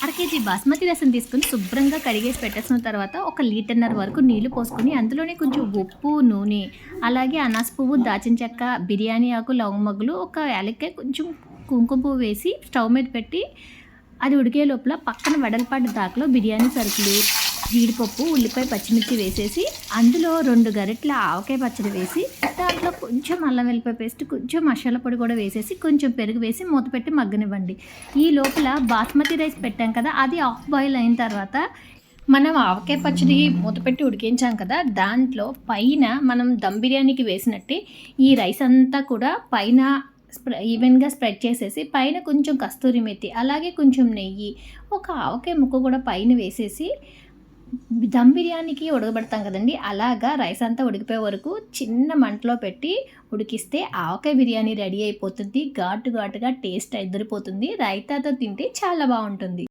అర కేజీ బాస్మతి రైస్‌ని తీసుకొని శుభ్రంగా కడిగేసి పెట్టేసిన తర్వాత ఒక లీటర్‌న్నర వరకు నీళ్లు పోసుకొని అందులోనే కొంచెం ఉప్పు, నూనె, అలాగే అనాస పువ్వు, దాల్చిన చెక్క, బిర్యానీ ఆకు, లవంగమగ్గులు, ఒక యాలక్కాయ, కొంచెం కుంకుమ పువ్వు వేసి స్టవ్ మీద పెట్టి అది ఉడికే లోపల పక్కన వెడల్పాటి దాకలో బిర్యానీ సరుకులు, జీడిపప్పు, ఉల్లిపాయ, పచ్చిమిర్చి వేసేసి అందులో 2 గరిటెల ఆవకాయ పచ్చడి వేసి దాంట్లో కొంచెం అల్లం వెల్లిపాయ పేస్ట్, కొంచెం మసాలా పొడి కూడా వేసేసి కొంచెం పెరుగు వేసి మూత పెట్టి మగ్గనివ్వండి. ఈ లోపల బాస్మతి రైస్ పెట్టాం కదా, అది హాఫ్ బాయిల్ అయిన తర్వాత మనం ఆవకాయ పచ్చడి మూత పెట్టి ఉడికించాం కదా, దాంట్లో పైన మనం దమ్ బిర్యానీకి వేసినట్టే ఈ రైస్ అంతా కూడా పైన ఈవెన్‌గా స్ప్రెడ్ చేసేసి పైన కొంచెం కస్తూరి మెతి, అలాగే కొంచెం నెయ్యి, ఒక ఆవకాయ ముక్క కూడా పైన వేసేసి దమ్ బిర్యానీకి ఉడకబెడతాం కదండీ, అలాగా రైస్ అంతా ఉడికిపోయే వరకు చిన్న మంటలో పెట్టి ఉడికిస్తే ఆవకాయ బిర్యానీ రెడీ అయిపోతుంది. ఘాటుగా టేస్ట్ అదిరిపోతుంది. రైతాతో తింటే చాలా బావుంటుంది.